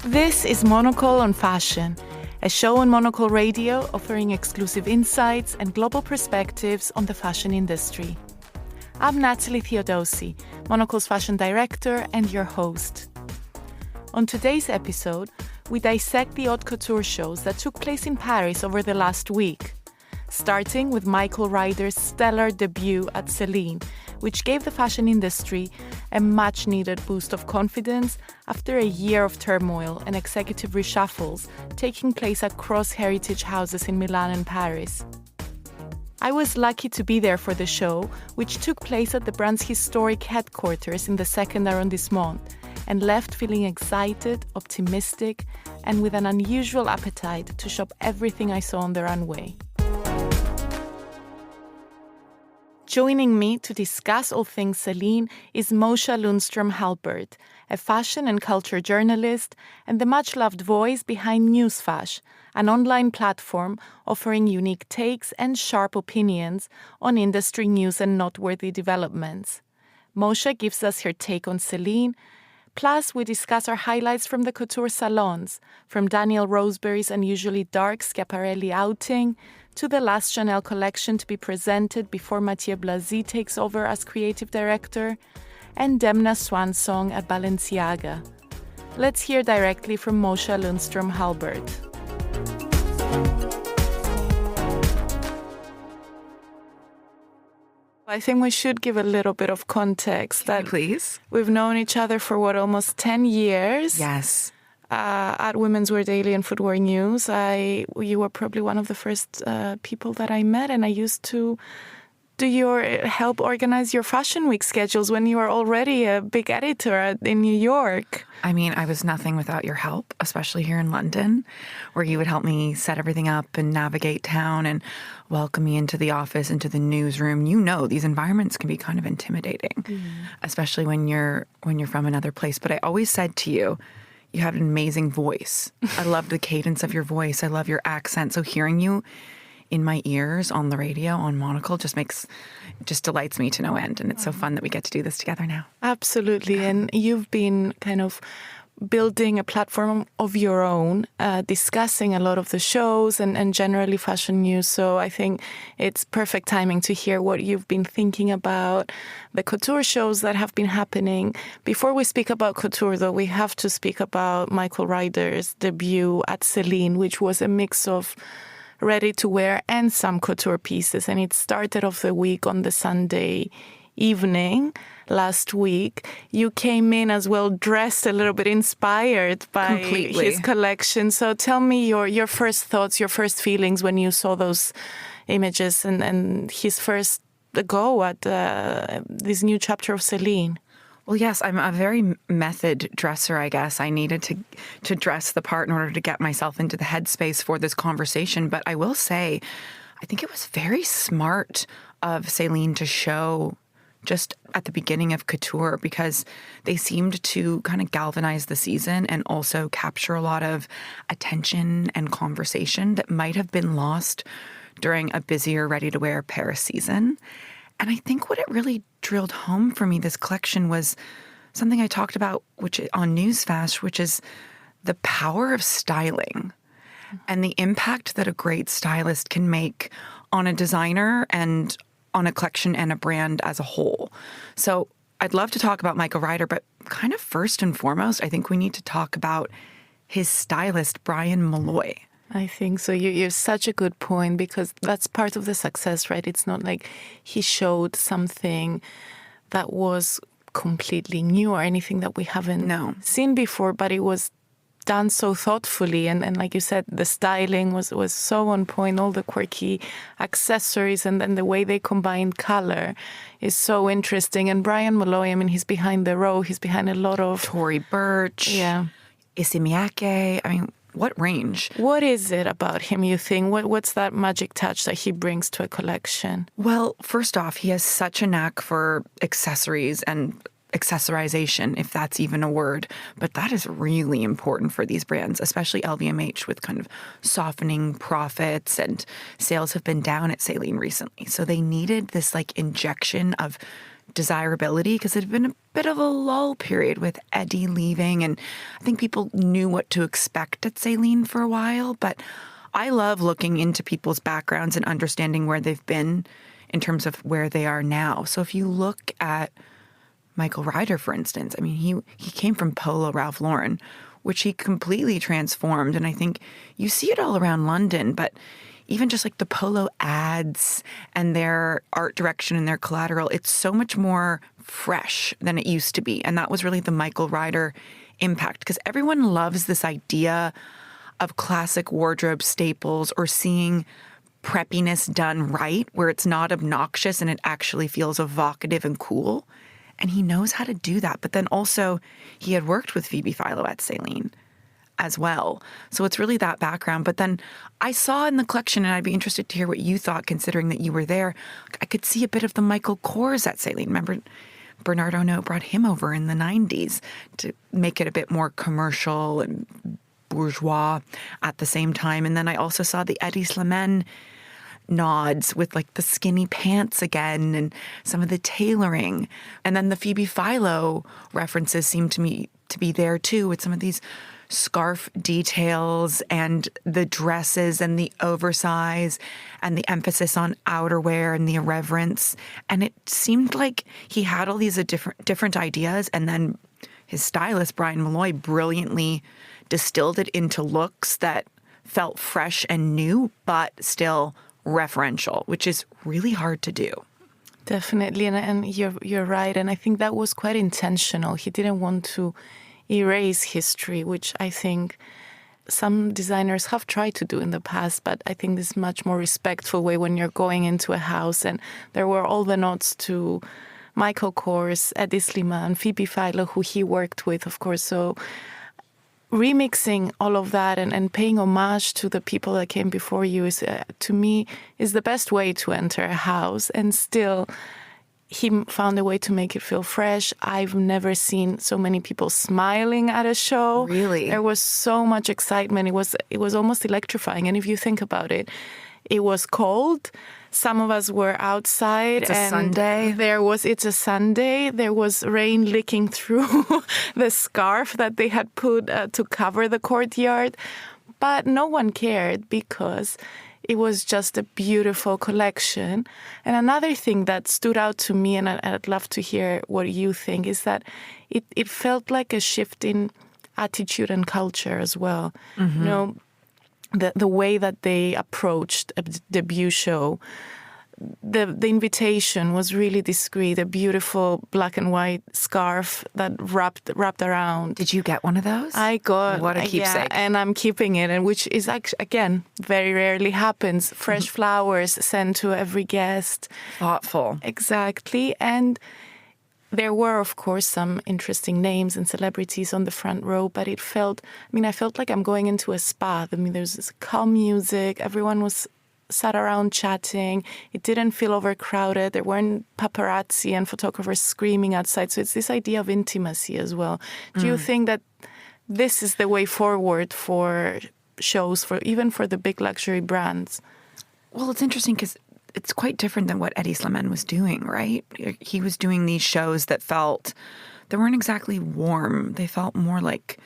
This is Monocle on Fashion, a show on Monocle Radio offering exclusive insights and global perspectives on the fashion industry. I'm Natalie Theodosi, Monocle's fashion director and your host. On today's episode, we dissect the haute couture shows that took place in Paris over the last week, starting with Michael Ryder's stellar debut at Celine, which gave the fashion industry a much-needed boost of confidence after a year of turmoil and executive reshuffles taking place across heritage houses in Milan and Paris. I was lucky to be there for the show, which took place at the brand's historic headquarters in the 2nd arrondissement, and left feeling excited, optimistic, and with an unusual appetite to shop everything I saw on the runway. Joining me to discuss all things Celine is Mosha Lundström Halbert, a fashion and culture journalist and the much-loved voice behind Newsfash, an online platform offering unique takes and sharp opinions on industry news and noteworthy developments. Mosha gives us her take on Celine, plus we discuss our highlights from the couture salons, from Daniel Roseberry's unusually dark Schiaparelli outing to the last Chanel collection to be presented before Mathieu Blazy takes over as creative director, and Demna's swan song at Balenciaga. Let's hear directly from Mosha Lundström Halbert. I think we should give a little bit of context. Please. We've known each other for almost 10 years. Yes. At Women's Wear Daily and Footwear News, you were probably one of the first people that I met, and I used to help organize your Fashion Week schedules when you were already a big editor in New York. I mean, I was nothing without your help, especially here in London, where you would help me set everything up and navigate town and welcome me into the office, into the newsroom. You know, these environments can be kind of intimidating, especially when you're from another place. But I always said to you, you have an amazing voice. I love the cadence of your voice. I love your accent. So hearing you in my ears on the radio, on Monocle, just delights me to no end. And it's so fun that we get to do this together now. Absolutely. And you've been kind of building a platform of your own, discussing a lot of the shows and generally fashion news. So I think it's perfect timing to hear what you've been thinking about the couture shows that have been happening. Before we speak about couture, though, we have to speak about Michael Ryder's debut at Celine, which was a mix of ready-to-wear and some couture pieces. And it started off the week on the Sunday evening last week. You came in as well dressed, a little bit inspired by his collection. So tell me your first thoughts, your first feelings when you saw those images and his first go at this new chapter of Celine. Well, yes, I'm a very method dresser, I guess. I needed to dress the part in order to get myself into the headspace for this conversation. But I will say, I think it was very smart of Celine to show just at the beginning of couture, because they seemed to kind of galvanize the season and also capture a lot of attention and conversation that might have been lost during a busier ready-to-wear Paris season. And I think what it really drilled home for me, this collection, was something I talked about on Newsfash, which is the power of styling and the impact that a great stylist can make on a designer and on a collection and a brand as a whole. So I'd love to talk about Michael Ryder, but kind of first and foremost, I think we need to talk about his stylist, Brian Malloy. I think so. You're such a good point, because that's part of the success, right? It's not like he showed something that was completely new or anything that we haven't seen before, but it was done so thoughtfully. And like you said, the styling was so on point. All the quirky accessories and then the way they combine color is so interesting. And Brian Malloy, I mean, he's behind the row. He's behind a lot of... Tory Burch. Yeah. Issey Miyake. I mean, what range? What is it about him, you think? What's that magic touch that he brings to a collection? Well, first off, he has such a knack for accessories and accessorization, if that's even a word. But that is really important for these brands, especially LVMH, with kind of softening profits, and sales have been down at Celine recently. So they needed this like injection of desirability because it had been a bit of a lull period with Eddie leaving. And I think people knew what to expect at Celine for a while. But I love looking into people's backgrounds and understanding where they've been in terms of where they are now. So if you look at Michael Ryder, for instance, I mean, he came from Polo Ralph Lauren, which he completely transformed. And I think you see it all around London, but even just like the Polo ads and their art direction and their collateral, it's so much more fresh than it used to be. And that was really the Michael Ryder impact, because everyone loves this idea of classic wardrobe staples or seeing preppiness done right, where it's not obnoxious and it actually feels evocative and cool. And he knows how to do that. But then also he had worked with Phoebe Philo at Celine as well. So it's really that background. But then I saw in the collection, and I'd be interested to hear what you thought, considering that you were there, I could see a bit of the Michael Kors at Celine. Remember, Bernard Arnault brought him over in the 90s to make it a bit more commercial and bourgeois at the same time. And then I also saw the Eddie Slimane nods with like the skinny pants again and some of the tailoring. And then the Phoebe Philo references seem to me to be there too, with some of these scarf details and the dresses and the oversize and the emphasis on outerwear and the irreverence. And it seemed like he had all these different ideas, and then his stylist, Brian Malloy, brilliantly distilled it into looks that felt fresh and new, but still referential, which is really hard to do. Definitely, and you're right, and I think that was quite intentional. He didn't want to erase history, which I think some designers have tried to do in the past, but I think this is a much more respectful way when you're going into a house. And there were all the nods to Michael Kors, Eddie Slimane, Phoebe Philo, who he worked with, of course. So remixing all of that and paying homage to the people that came before you is, to me, is the best way to enter a house. And still, he found a way to make it feel fresh. I've never seen so many people smiling at a show. Really? There was so much excitement. It was almost electrifying. And if you think about it, it was cold. Some of us were outside. It's a Sunday. It's a Sunday. There was rain licking through the scarf that they had put to cover the courtyard. But no one cared because it was just a beautiful collection. And another thing that stood out to me, and I'd love to hear what you think, is that it felt like a shift in attitude and culture as well. Mm-hmm. You know, the way that they approached a debut show. The invitation was really discreet, a beautiful black and white scarf that wrapped around. Did you get one of those? I got. What a keepsake. Yeah, and I'm keeping it, and which is actually, again, very rarely happens. Fresh flowers sent to every guest. Thoughtful. Exactly. And there were, of course, some interesting names and celebrities on the front row, but I felt like I'm going into a spa. I mean, there's this calm music. Everyone was sat around chatting. It didn't feel overcrowded. There weren't paparazzi and photographers screaming outside. So it's this idea of intimacy as well. Do you think that this is the way forward for shows, even for the big luxury brands? Well, it's interesting because it's quite different than what Eddie Slimane was doing, right? He was doing these shows that they weren't exactly warm. They felt more like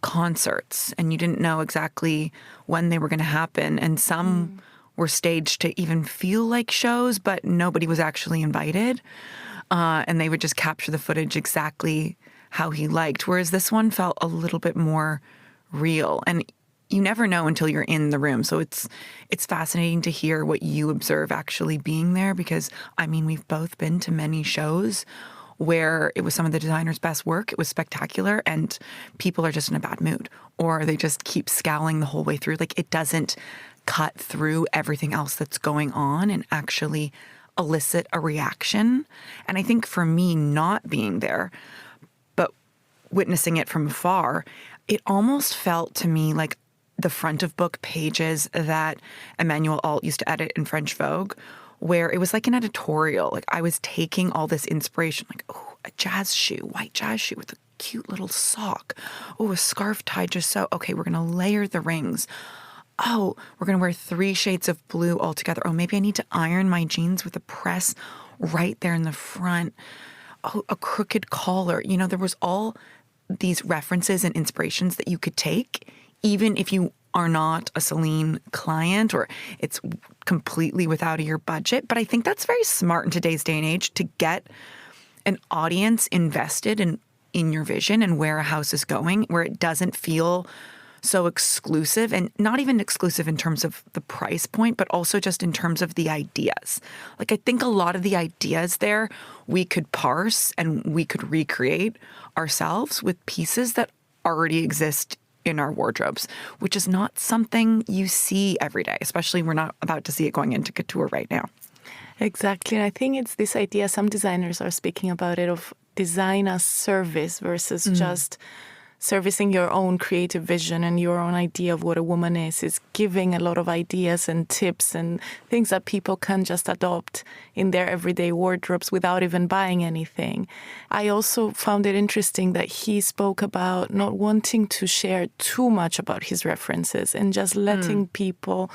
concerts, and you didn't know exactly when they were going to happen. And some were staged to even feel like shows, but nobody was actually invited. And they would just capture the footage exactly how he liked. Whereas this one felt a little bit more real. And you never know until you're in the room. So it's fascinating to hear what you observe actually being there, because, I mean, we've both been to many shows where it was some of the designers' best work. It was spectacular, and people are just in a bad mood, or they just keep scowling the whole way through. Like, it doesn't cut through everything else that's going on and actually elicit a reaction. And I think for me, not being there, but witnessing it from afar, it almost felt to me like the front of book pages that Emmanuel Alt used to edit in French Vogue, where it was like an editorial. Like, I was taking all this inspiration, like, oh, a jazz shoe, white jazz shoe with a cute little sock. Oh, a scarf tied just so. Okay, we're going to layer the rings. Oh, we're going to wear 3 shades of blue all together. Oh, maybe I need to iron my jeans with a press right there in the front. Oh, a crooked collar. You know, there was all these references and inspirations that you could take, even if you are not a Celine client or it's completely without your budget. But I think that's very smart in today's day and age to get an audience invested in your vision and where a house is going, where it doesn't feel so exclusive, and not even exclusive in terms of the price point, but also just in terms of the ideas. Like, I think a lot of the ideas there we could parse and we could recreate ourselves with pieces that already exist in our wardrobes, which is not something you see every day, especially we're not about to see it going into couture right now. Exactly. And I think it's this idea, some designers are speaking about it, of design as service versus just servicing your own creative vision and your own idea of what a woman is giving a lot of ideas and tips and things that people can just adopt in their everyday wardrobes without even buying anything. I also found it interesting that he spoke about not wanting to share too much about his references and just letting people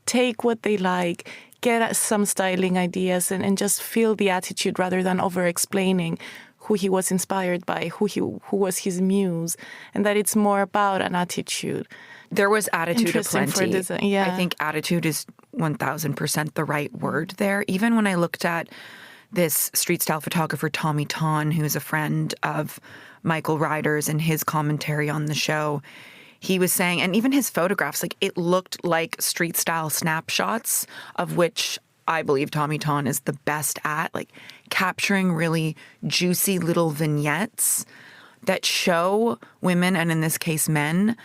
take what they like, get some styling ideas and just feel the attitude rather than over-explaining who he was inspired by, who was his muse, and that it's more about an attitude. There was attitude aplenty. For design. Yeah. I think attitude is 1,000% the right word there. Even when I looked at this street style photographer, Tommy Ton, who's a friend of Michael Ryder's, and his commentary on the show, he was saying, and even his photographs, like it looked like street style snapshots, of which I believe Tommy Ton is the best at, like capturing really juicy little vignettes that show women, and in this case men,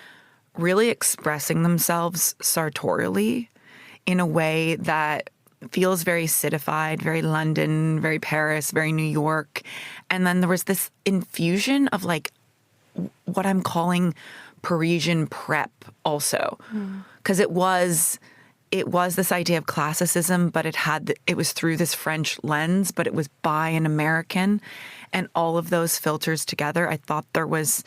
really expressing themselves sartorially in a way that feels very citified, very London, very Paris, very New York. And then there was this infusion of like what I'm calling Parisian prep also, because it was this idea of classicism, but it was through this French lens, but it was by an American, and all of those filters together. I thought there was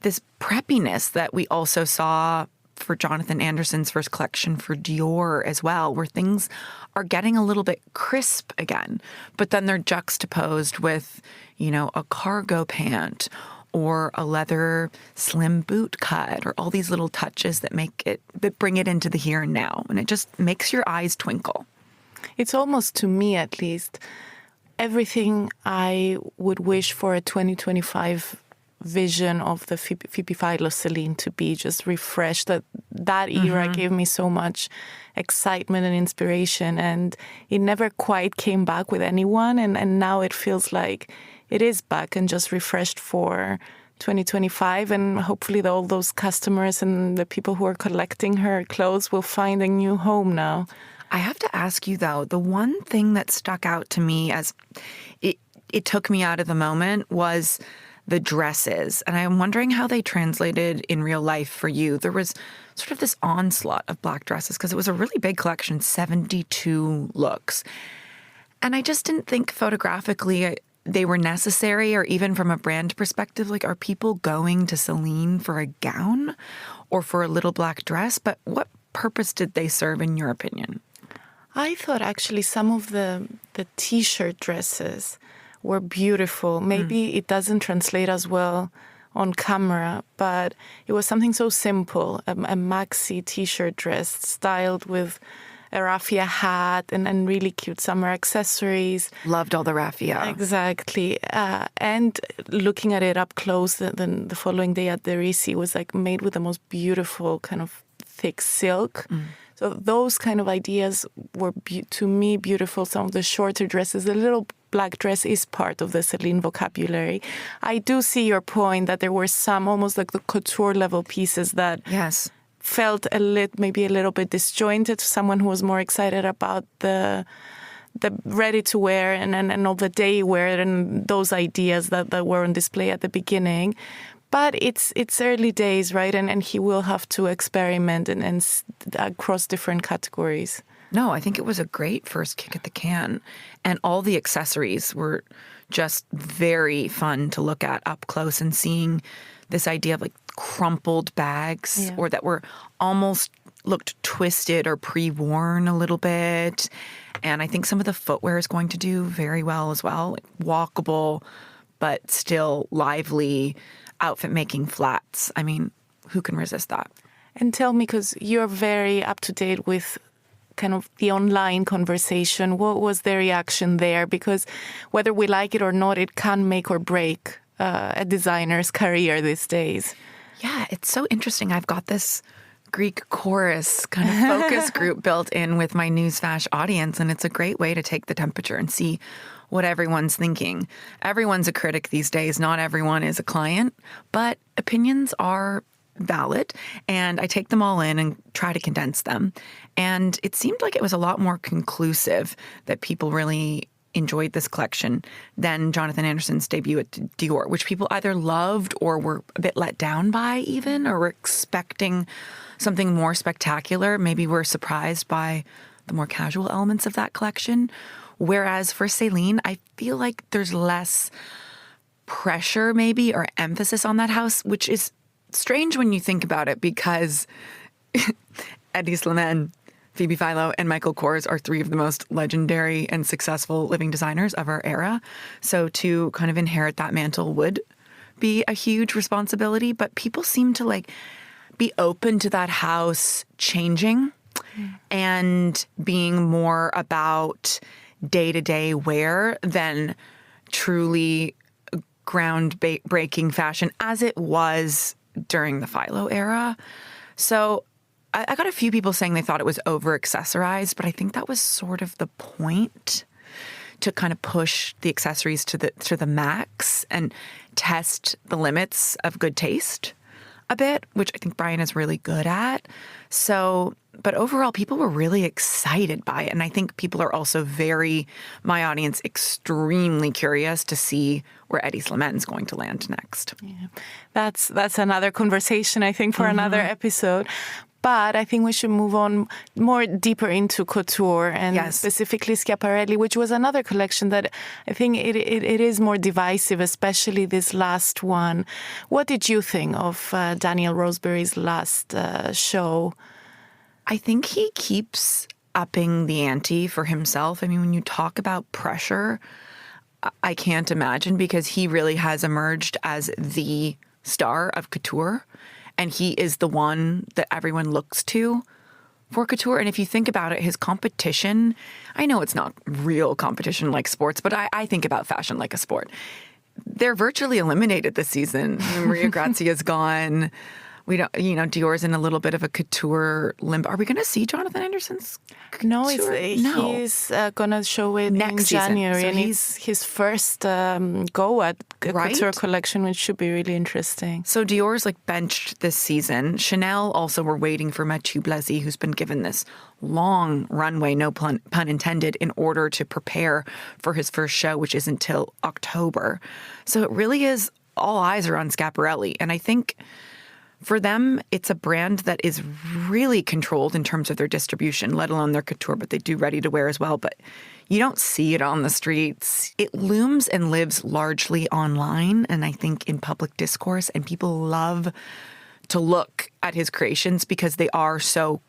this preppiness that we also saw for Jonathan Anderson's first collection for Dior as well, where things are getting a little bit crisp again, but then they're juxtaposed with, you know, a cargo pant or a leather slim boot cut, or all these little touches that bring it into the here and now. And it just makes your eyes twinkle. It's almost, to me at least, everything I would wish for a 2025 vision of the Phoebe Philo Celine to be, just refreshed. That era gave me so much excitement and inspiration, and it never quite came back with anyone. And now it feels like it is back and just refreshed for 2025. And hopefully all those customers and the people who are collecting her clothes will find a new home now. I have to ask you, though, the one thing that stuck out to me as it took me out of the moment was the dresses. And I'm wondering how they translated in real life for you. There was sort of this onslaught of black dresses because it was a really big collection, 72 looks. And I just didn't think photographically they were necessary, or even from a brand perspective. Like, are people going to Celine for a gown or for a little black dress? But what purpose did they serve, in your opinion? I thought actually some of the T-shirt dresses were beautiful. Maybe it doesn't translate as well on camera, but it was something so simple, a maxi T-shirt dress styled with a raffia hat and really cute summer accessories. Loved all the raffia. Exactly. And looking at it up close, the following day at the Risi was like made with the most beautiful kind of thick silk. So those kind of ideas were, to me, beautiful. Some of the shorter dresses, the little black dress is part of the Celine vocabulary. I do see your point that there were some almost like the couture level pieces that felt maybe a little bit disjointed. Someone who was more excited about the ready to wear and all the day wear and those ideas that were on display at the beginning. But it's early days, right? And he will have to experiment and across different categories. No, I think it was a great first kick at the can. And all the accessories were just very fun to look at up close, and seeing this idea of like crumpled bags or that were almost looked twisted or pre-worn a little bit. And I think some of the footwear is going to do very well as well, like walkable, but still lively outfit-making flats. I mean, who can resist that? And tell me, because you're very up-to-date with kind of the online conversation, what was the reaction there? Because whether we like it or not, it can make or break a designer's career these days. Yeah, it's so interesting. I've got this Greek chorus kind of focus group built in with my Newsfash audience, and it's a great way to take the temperature and see what everyone's thinking. Everyone's a critic these days. Not everyone is a client, but opinions are valid, and I take them all in and try to condense them. And it seemed like it was a lot more conclusive, that people really enjoyed this collection than Jonathan Anderson's debut at Dior, which people either loved or were a bit let down by even, or were expecting something more spectacular. Maybe were surprised by the more casual elements of that collection. Whereas for Celine, I feel like there's less pressure maybe or emphasis on that house, which is strange when you think about it, because Eddie Slimane, Phoebe Philo, and Michael Kors are three of the most legendary and successful living designers of our era. So to kind of inherit that mantle would be a huge responsibility. But people seem to like be open to that house changing and being more about day-to-day wear than truly groundbreaking fashion as it was during the Philo era. So I got a few people saying they thought it was over-accessorized, but I think that was sort of the point, to kind of push the accessories to the max and test the limits of good taste a bit, which I think Brian is really good at. So, but overall, people were really excited by it. And I think people are also my audience, extremely curious to see where Eddie Slimane's going to land next. Yeah. That's another conversation, I think, for another episode. But I think we should move on more deeper into couture, and specifically Schiaparelli, which was another collection that I think it is more divisive, especially this last one. What did you think of Daniel Roseberry's last show? I think he keeps upping the ante for himself. I mean, when you talk about pressure, I can't imagine, because he really has emerged as the star of couture. And he is the one that everyone looks to for couture. And if you think about it, his competition, I know it's not real competition like sports, but I think about fashion like a sport. They're virtually eliminated this season. Maria Grazia's gone. We don't, Dior's in a little bit of a couture limbo. Are we going to see Jonathan Anderson's couture? No, he's going to show it next in January. Season. So and it's his first go at a couture collection, which should be really interesting. So Dior's benched this season. Chanel also were waiting for Mathieu Blazy, who's been given this long runway, no pun intended, in order to prepare for his first show, which isn't till October. So it really is, all eyes are on Schiaparelli. And I think for them, it's a brand that is really controlled in terms of their distribution, let alone their couture, but they do ready-to-wear as well. But you don't see it on the streets. It looms and lives largely online, and I think in public discourse, and people love to look at his creations because they are so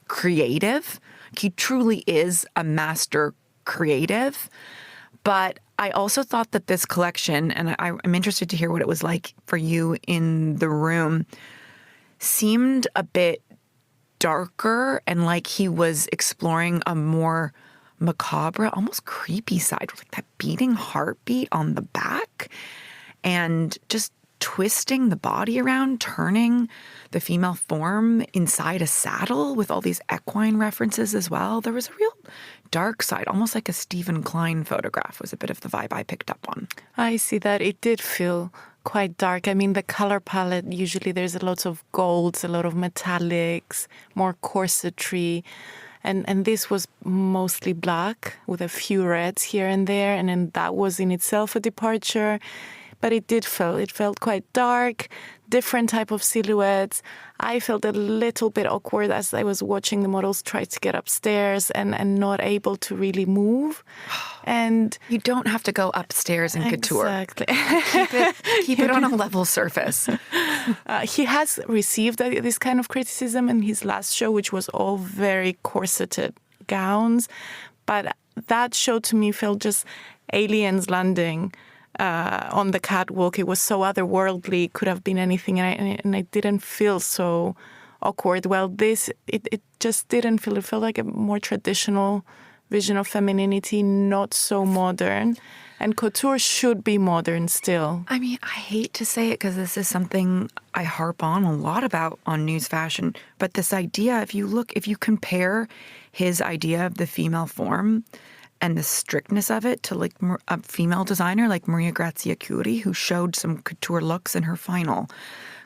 creative. He truly is a master creative. But I also thought that this collection, and I'm interested to hear what it was like for you in the room, seemed a bit darker and like he was exploring a more macabre, almost creepy side, like that beating heartbeat on the back and just twisting the body around, turning the female form inside a saddle with all these equine references as well. There was a real dark side, almost like a Stephen Klein photograph was a bit of the vibe I picked up on. I see that. It did feel quite dark. I mean, the color palette, usually there's a lot of golds, a lot of metallics, more corsetry. And this was mostly black with a few reds here and there. And then that was in itself a departure. But it felt quite dark. different type of silhouettes. I felt a little bit awkward as I was watching the models try to get upstairs and not able to really move. And you don't have to go upstairs in couture. Exactly. Keep it on a level surface. He has received this kind of criticism in his last show, which was all very corseted gowns. But that show to me felt just aliens landing on the catwalk. It was so otherworldly, could have been anything, and I didn't feel so awkward. Well, it just didn't feel. It felt like a more traditional vision of femininity, not so modern. And couture should be modern still. I mean, I hate to say it because this is something I harp on a lot about on Newsfash, but this idea, if you compare his idea of the female form and the strictness of it to like a female designer like Maria Grazia Chiuri, who showed some couture looks in her final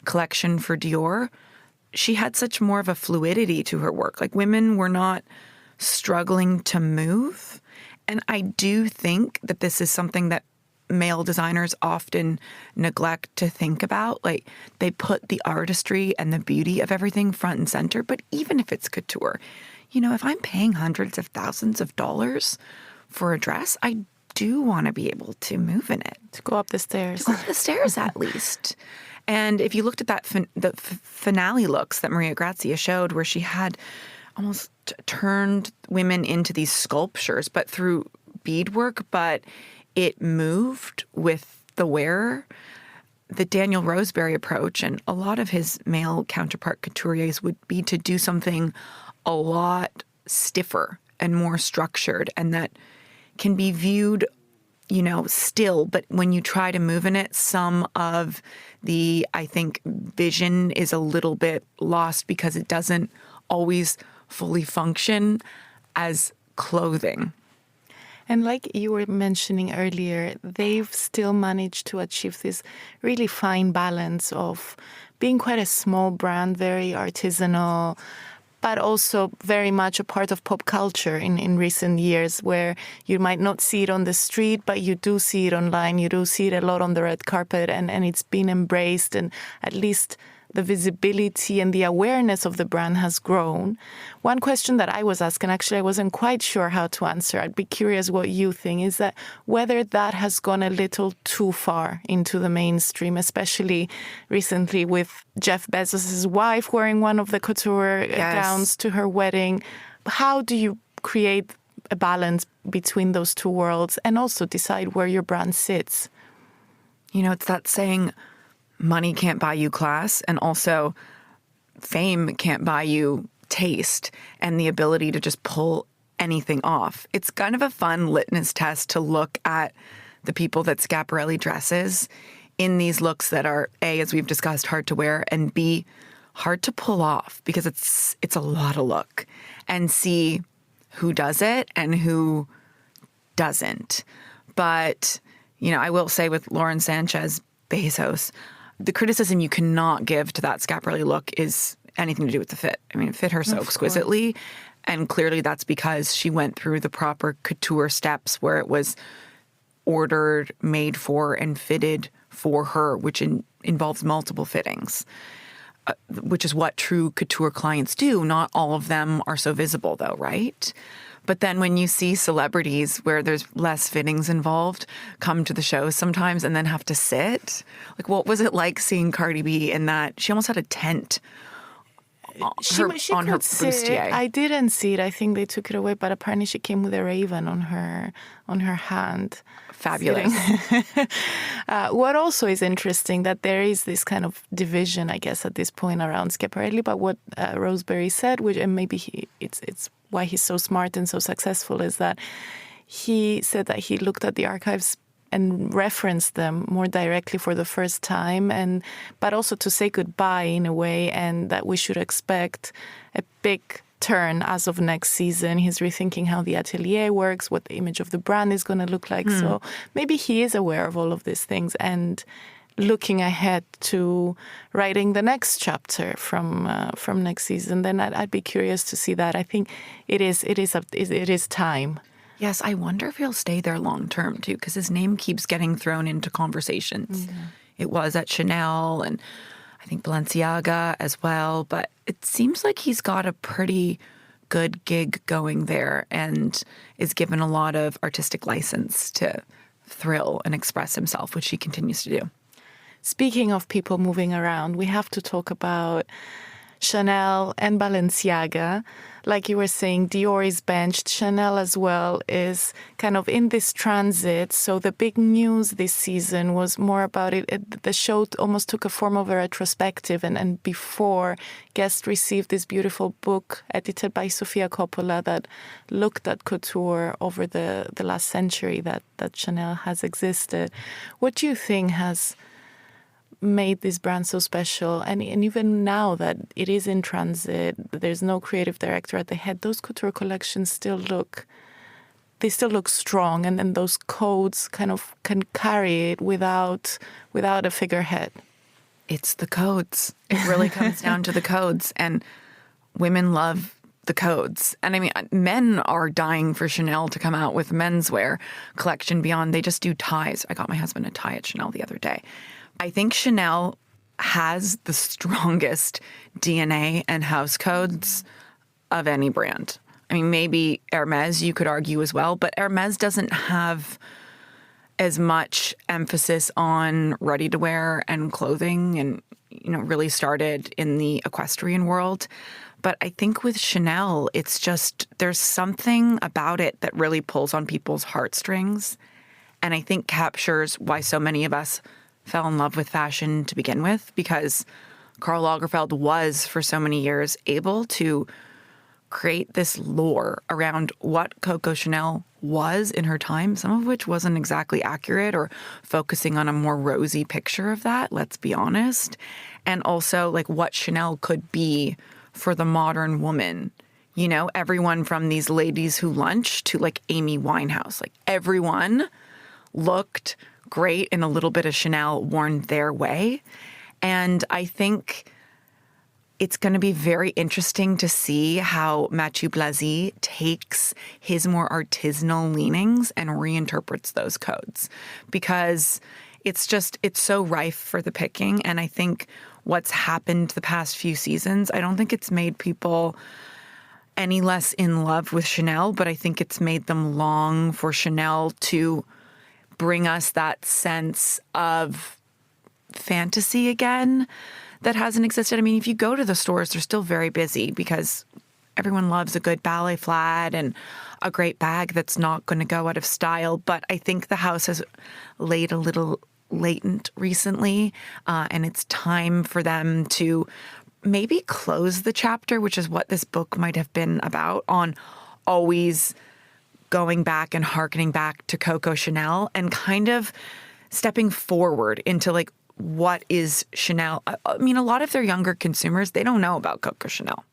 collection for Dior, she had such more of a fluidity to her work. Like, women were not struggling to move. And I do think that this is something that male designers often neglect to think about. Like, they put the artistry and the beauty of everything front and center. But even if it's couture, if I'm paying hundreds of thousands of dollars for a dress, I do want to be able to move in it. To go up the stairs. To go up the stairs, at least. And if you looked at the finale looks that Maria Grazia showed, where she had almost turned women into these sculptures, but through beadwork, but it moved with the wearer. The Daniel Roseberry approach, and a lot of his male counterpart couturiers, would be to do something a lot stiffer and more structured, and that can be viewed, still, but when you try to move in it, some of the, I think, vision is a little bit lost because it doesn't always fully function as clothing. And like you were mentioning earlier, they've still managed to achieve this really fine balance of being quite a small brand, very artisanal, but also very much a part of pop culture in recent years, where you might not see it on the street, but you do see it online. You do see it a lot on the red carpet, and it's been embraced, and at least the visibility and the awareness of the brand has grown. One question that I was asking, actually I wasn't quite sure how to answer, I'd be curious what you think, is that whether that has gone a little too far into the mainstream, especially recently with Jeff Bezos' wife wearing one of the couture gowns to her wedding. How do you create a balance between those two worlds and also decide where your brand sits? It's that saying, money can't buy you class, and also fame can't buy you taste and the ability to just pull anything off. It's kind of a fun litmus test to look at the people that Schiaparelli dresses in these looks that are, A, as we've discussed, hard to wear, and B, hard to pull off because it's a lot of look, and see who does it and who doesn't. But, I will say with Lauren Sanchez Bezos, the criticism you cannot give to that Schiaparelli look is anything to do with the fit. I mean, it fit her so exquisitely. And clearly that's because she went through the proper couture steps where it was ordered, made for, and fitted for her, which involves multiple fittings, which is what true couture clients do. Not all of them are so visible, though, right? But then when you see celebrities where there's less fittings involved come to the shows sometimes and then have to sit, like, what was it like seeing Cardi B in that? She almost had a tent on her bustier. I didn't see it. I think they took it away, but apparently she came with a raven on her hand. Fabulous. What also is interesting, that there is this kind of division, I guess, at this point around Schiaparelli, but what Roseberry said, which, and maybe it's why he's so smart and so successful, is that he said that he looked at the archives and referenced them more directly for the first time, but also to say goodbye in a way, and that we should expect a big turn as of next season. He's rethinking how the atelier works, what the image of the brand is going to look like. So maybe he is aware of all of these things and looking ahead to writing the next chapter from next season. Then I'd be curious to see that. I think it is time. Yes, I wonder if he'll stay there long term too, because his name keeps getting thrown into conversations. Mm-hmm. It was at Chanel, and I I think Balenciaga as well. But it seems like he's got a pretty good gig going there and is given a lot of artistic license to thrill and express himself, which he continues to do. Speaking of people moving around, we have to talk about Chanel and Balenciaga. Like you were saying, Dior is benched. Chanel as well is kind of in this transit. So the big news this season was more about it. The show almost took a form of a retrospective. And before, guests received this beautiful book edited by Sofia Coppola that looked at couture over the last century that Chanel has existed. What do you think has made this brand so special? And even now that it is in transit, there's no creative director at the head, those couture collections still look strong, and then those codes kind of can carry it without a figurehead. It's the codes. It really comes down to the codes, and women love the codes. And I mean, men are dying for Chanel to come out with menswear collection beyond. They just do ties. I got my husband a tie at Chanel the other day. I think Chanel has the strongest DNA and house codes of any brand. I mean, maybe Hermès, you could argue as well, but Hermès doesn't have as much emphasis on ready-to-wear and clothing and, really started in the equestrian world. But I think with Chanel, it's just, there's something about it that really pulls on people's heartstrings, and I think captures why so many of us fell in love with fashion to begin with, because Karl Lagerfeld was for so many years able to create this lore around what Coco Chanel was in her time, some of which wasn't exactly accurate or focusing on a more rosy picture of that, let's be honest. And also like what Chanel could be for the modern woman. Everyone from these ladies who lunch to like Amy Winehouse, like everyone looked great in a little bit of Chanel worn their way. And I think it's going to be very interesting to see how Mathieu Blazy takes his more artisanal leanings and reinterprets those codes, because it's so rife for the picking. And I think what's happened the past few seasons, I don't think it's made people any less in love with Chanel, but I think it's made them long for Chanel to bring us that sense of fantasy again that hasn't existed. I mean, if you go to the stores, they're still very busy because everyone loves a good ballet flat and a great bag that's not going to go out of style. But I think the house has laid a little latent recently, and it's time for them to maybe close the chapter, which is what this book might have been about, on always going back and hearkening back to Coco Chanel and kind of stepping forward into like, what is Chanel? I mean, a lot of their younger consumers, they don't know about Coco Chanel.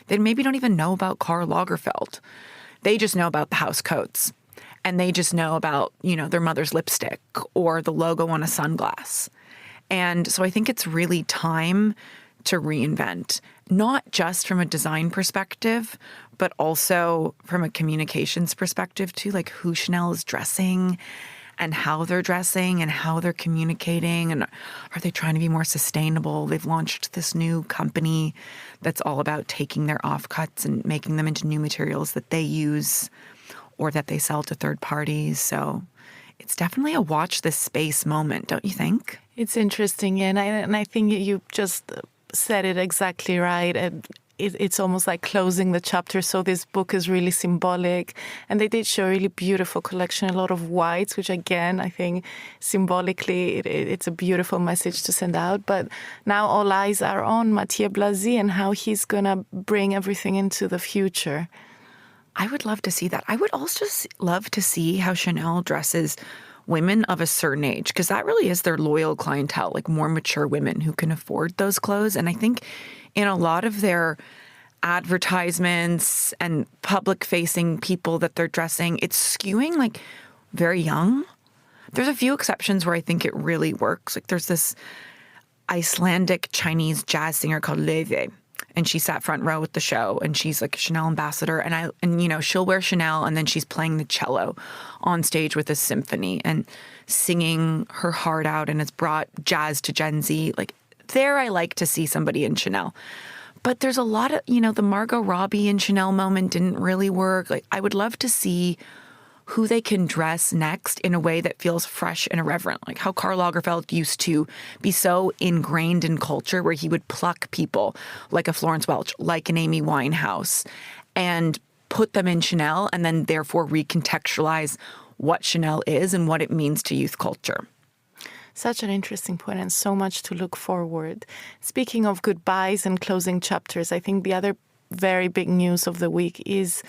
They maybe don't even know about Karl Lagerfeld. They just know about the house coats, and they just know about, their mother's lipstick or the logo on a sunglass. And so I think it's really time to reinvent, not just from a design perspective, but also from a communications perspective too, like who Chanel is dressing and how they're dressing and how they're communicating, and are they trying to be more sustainable? They've launched this new company that's all about taking their offcuts and making them into new materials that they use or that they sell to third parties. So it's definitely a watch this space moment, don't you think? It's interesting, and I think you just said it exactly right. And it's almost like closing the chapter. So this book is really symbolic, and they did show a really beautiful collection, a lot of whites, which again, I think symbolically it's a beautiful message to send out. But now all eyes are on Mathieu Blazy and how he's going to bring everything into the future. I would love to see that. I would also love to see how Chanel dresses women of a certain age, because that really is their loyal clientele, like more mature women who can afford those clothes. And I think in a lot of their advertisements and public-facing people that they're dressing, it's skewing like very young. There's a few exceptions where I think it really works. Like there's this Icelandic Chinese jazz singer called Leve, and she sat front row at the show, and she's like a Chanel ambassador, and she'll wear Chanel, and then she's playing the cello on stage with a symphony and singing her heart out, and it's brought jazz to Gen Z. Like there I like to see somebody in Chanel. But there's a lot of, the Margot Robbie in Chanel moment didn't really work. Like, I would love to see who they can dress next in a way that feels fresh and irreverent. Like how Karl Lagerfeld used to be so ingrained in culture, where he would pluck people like a Florence Welch, like an Amy Winehouse, and put them in Chanel, and then therefore recontextualize what Chanel is and what it means to youth culture. Such an interesting point, and so much to look forward. Speaking of goodbyes and closing chapters, I think the other very big news of the week is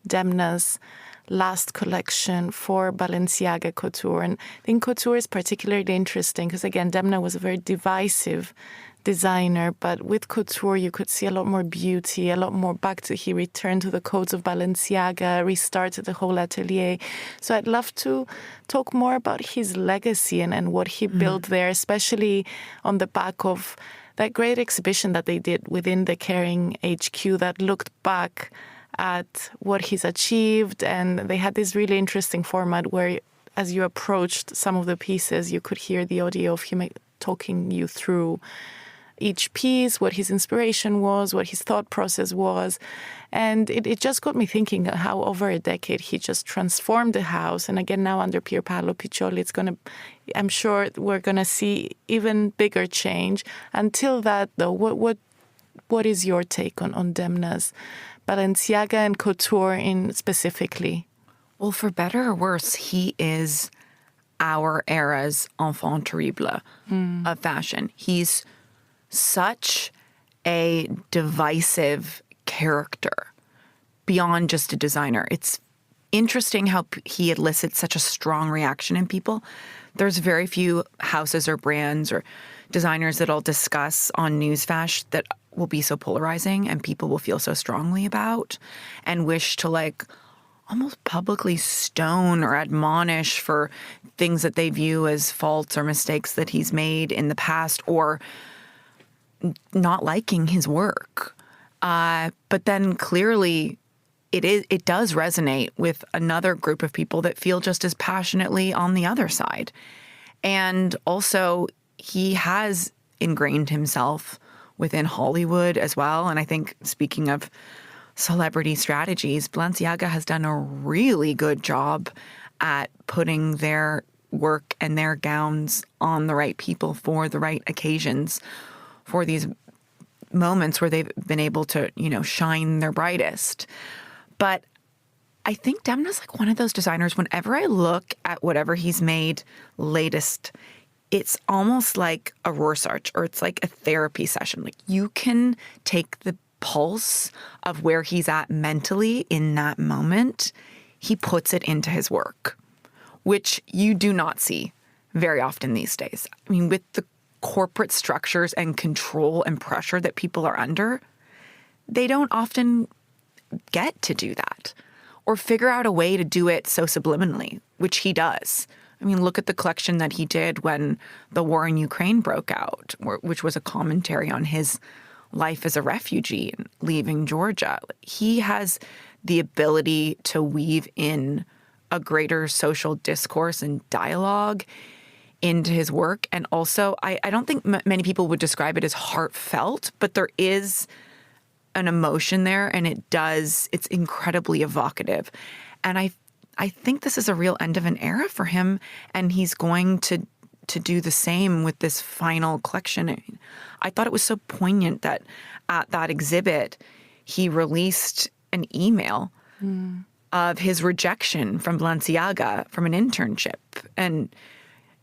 Demna's last collection for Balenciaga Couture. And I think Couture is particularly interesting because, again, Demna was a very divisive designer, but with Couture you could see a lot more beauty, a lot more he returned to the codes of Balenciaga, restarted the whole atelier. So I'd love to talk more about his legacy and what he built there, especially on the back of that great exhibition that they did within the Kering HQ that looked back at what he's achieved. And they had this really interesting format where, as you approached some of the pieces, you could hear the audio of him talking you through each piece, what his inspiration was, what his thought process was. And it just got me thinking how over a decade he just transformed the house. And again, now under Pier Paolo Piccioli, I'm sure we're going to see even bigger change. Until that, though, what is your take on Demna's Balenciaga and Couture in specifically? Well, for better or worse, he is our era's enfant terrible of fashion. He's such a divisive character beyond just a designer. It's interesting how he elicits such a strong reaction in people. There's very few houses or brands or designers that I'll discuss on Newsfash that will be so polarizing and people will feel so strongly about and wish to almost publicly stone or admonish for things that they view as faults or mistakes that he's made in the past, or not liking his work. But then clearly it does resonate with another group of people that feel just as passionately on the other side. And also he has ingrained himself within Hollywood as well. And I think, speaking of celebrity strategies, Balenciaga has done a really good job at putting their work and their gowns on the right people for the right occasions, for these moments where they've been able to, shine their brightest. But I think Demna's one of those designers, whenever I look at whatever he's made latest, it's almost like a Rorschach, or it's like a therapy session. You can take the pulse of where he's at mentally in that moment. He puts it into his work, which you do not see very often these days. I mean, with the corporate structures and control and pressure that people are under, they don't often get to do that or figure out a way to do it so subliminally, which he does. I mean, look at the collection that he did when the war in Ukraine broke out, which was a commentary on his life as a refugee and leaving Georgia. He has the ability to weave in a greater social discourse and dialogue into his work. And also, I don't think many people would describe it as heartfelt, but there is an emotion there, and it's incredibly evocative. And I think this is a real end of an era for him, and he's going to do the same with this final collection. I thought it was so poignant that at that exhibit, he released an email of his rejection from Balenciaga from an internship. And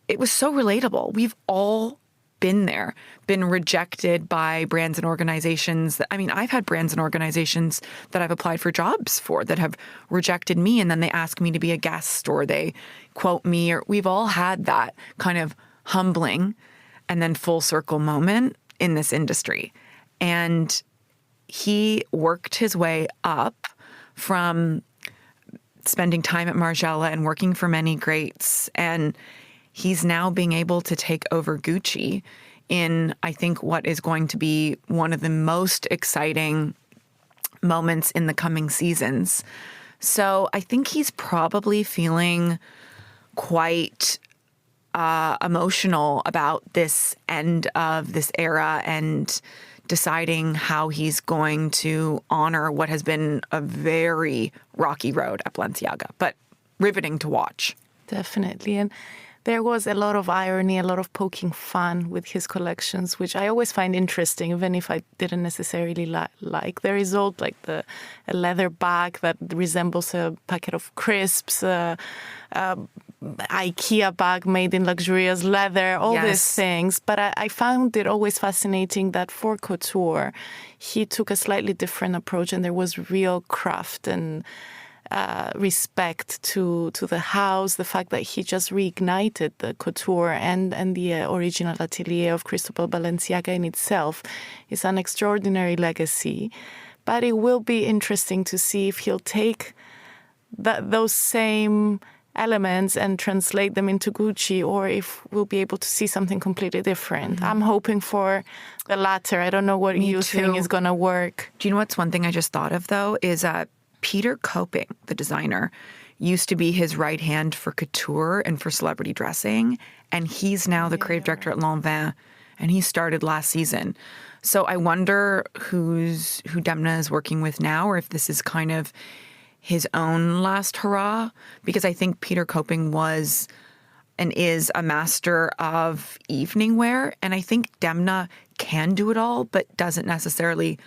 it was so relatable. We've all been there, been rejected by brands and organizations. I've had brands and organizations that I've applied for jobs for that have rejected me, and then they ask me to be a guest, or they quote me, or we've all had that kind of humbling and then full circle moment in this industry. And he worked his way up from spending time at Margiela and working for many greats, and he's now being able to take over Gucci in, I think, what is going to be one of the most exciting moments in the coming seasons. So I think he's probably feeling quite emotional about this end of this era and deciding how he's going to honor what has been a very rocky road at Balenciaga, but riveting to watch. Definitely. And there was a lot of irony, a lot of poking fun with his collections, which I always find interesting, even if I didn't necessarily like the result, like a leather bag that resembles a packet of crisps, IKEA bag made in luxurious leather, all these things. But I found it always fascinating that for Couture, he took a slightly different approach, and there was real craft and respect to the house, the fact that he just reignited the couture and the original atelier of Cristobal Balenciaga in itself is an extraordinary legacy. But it will be interesting to see if he'll take those same elements and translate them into Gucci, or if we'll be able to see something completely different. I'm hoping for the latter. I don't know what you think is going to work. Do you know what's one thing I just thought of, though, is Peter Coping, the designer, used to be his right hand for couture and for celebrity dressing, and he's now the creative director at Lanvin, and he started last season. So I wonder who Demna is working with now, or if this is kind of his own last hurrah, because I think Peter Coping was and is a master of evening wear, and I think Demna can do it all, but doesn't necessarily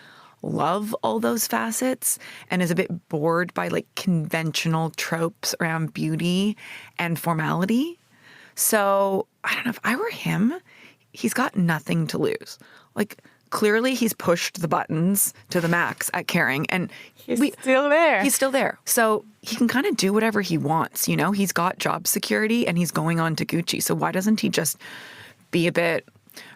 love all those facets and is a bit bored by like conventional tropes around beauty and formality. So I don't know, if I were him, he's got nothing to lose. Like, clearly he's pushed the buttons to the max at Kering, and he's still there. He's still there. So he can kind of do whatever he wants, you know? He's got job security and he's going on to Gucci. So why doesn't he just be a bit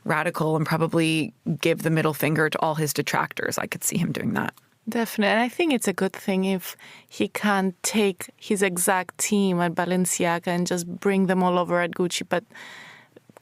radical and probably give the middle finger to all his detractors? I could see him doing that. Definitely. And I think it's a good thing if he can take his exact team at Balenciaga and just bring them all over at Gucci, but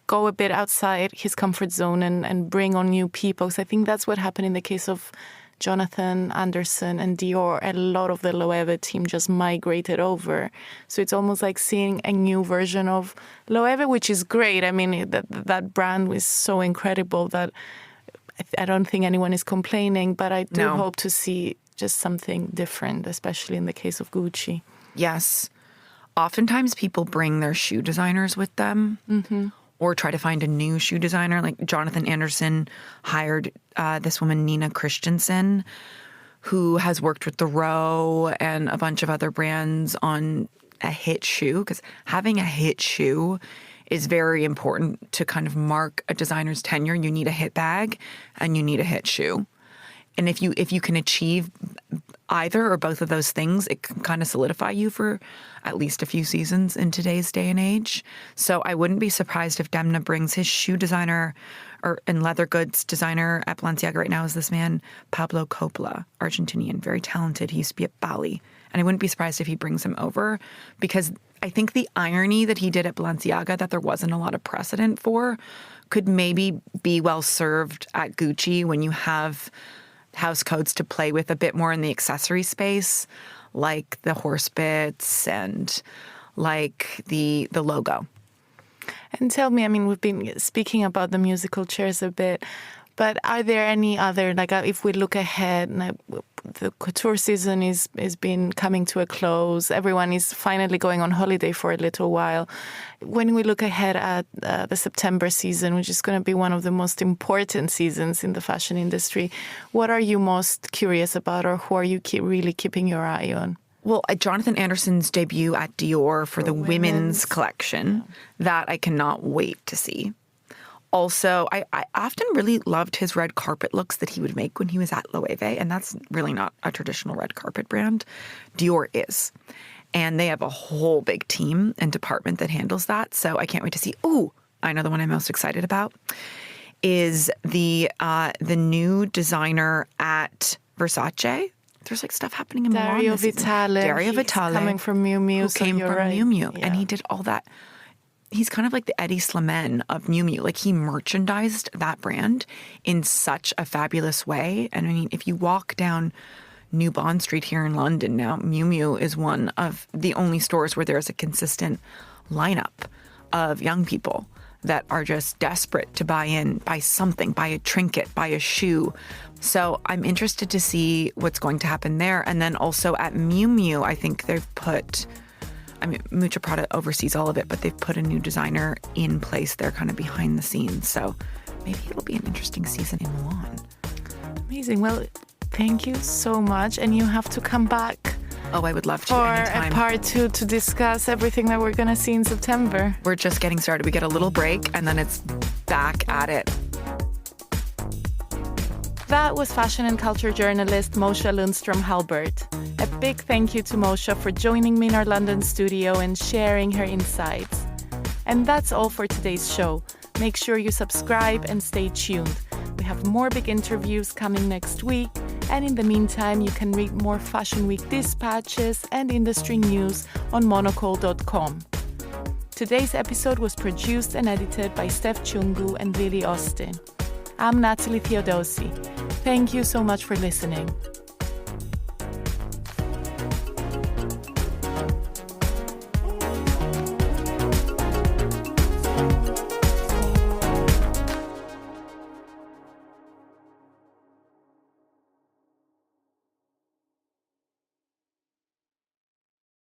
go a bit outside his comfort zone and bring on new people. Because I think that's what happened in the case of Jonathan Anderson and Dior. A lot of the Loewe team just migrated over. So it's almost like seeing a new version of Loewe, which is great. I mean, that brand was so incredible that I don't think anyone is complaining, but I do hope to see just something different, especially in the case of Gucci. Yes. Oftentimes people bring their shoe designers with them. Mm-hmm. Or try to find a new shoe designer. Like Jonathan Anderson hired this woman, Nina Christensen, who has worked with The Row and a bunch of other brands on a hit shoe. Because having a hit shoe is very important to kind of mark a designer's tenure. You need a hit bag and you need a hit shoe. And if you can achieve either or both of those things, it can kind of solidify you for at least a few seasons in today's day and age. So I wouldn't be surprised if Demna brings his shoe designer and leather goods designer at Balenciaga right now is this man, Pablo Coppola, Argentinian, very talented. He used to be at Bali. And I wouldn't be surprised if he brings him over, because I think the irony that he did at Balenciaga that there wasn't a lot of precedent for could maybe be well served at Gucci when you have house codes to play with a bit more in the accessory space, like the horse bits and like the logo. And tell me, I mean, we've been speaking about the musical chairs a bit, but are there any other, like if we look ahead, the couture season is been coming to a close. Everyone is finally going on holiday for a little while. When we look ahead at the September season, which is going to be one of the most important seasons in the fashion industry, what are you most curious about, or who are you really keeping your eye on? Well, Jonathan Anderson's debut at Dior for the women's collection, that I cannot wait to see. Also, I often really loved his red carpet looks that he would make when he was at Loewe, and that's really not a traditional red carpet brand. Dior is. And they have a whole big team and department that handles that, so I can't wait to see. Ooh, I know the one I'm most excited about is the new designer at Versace. There's like stuff happening in Milan. Dario Vitale. Coming from Miu Miu. Who came from Miu Miu, and he did all that. He's kind of like the Eddie Slimane of Miu Miu. Like, he merchandised that brand in such a fabulous way. And I mean, if you walk down New Bond Street here in London now, Miu Miu is one of the only stores where there's a consistent lineup of young people that are just desperate to buy something, buy a trinket, buy a shoe. So I'm interested to see what's going to happen there. And then also at Miu Miu, I think they've put, Mucha Prada oversees all of it, but they've put a new designer in place there kind of behind the scenes. So maybe it'll be an interesting season in Milan. Amazing. Well, thank you so much. And you have to come back. Oh, I would love to for anytime. a part 2 to discuss everything that we're going to see in September. We're just getting started. We get a little break and then it's back at it. That was fashion and culture journalist Mosha Lundström Halbert. A big thank you to Mosha for joining me in our London studio and sharing her insights. And that's all for today's show. Make sure you subscribe and stay tuned. We have more big interviews coming next week. And in the meantime, you can read more Fashion Week dispatches and industry news on monocle.com. Today's episode was produced and edited by Steph Chungu and Lily Austin. I'm Natalie Theodosi. Thank you so much for listening.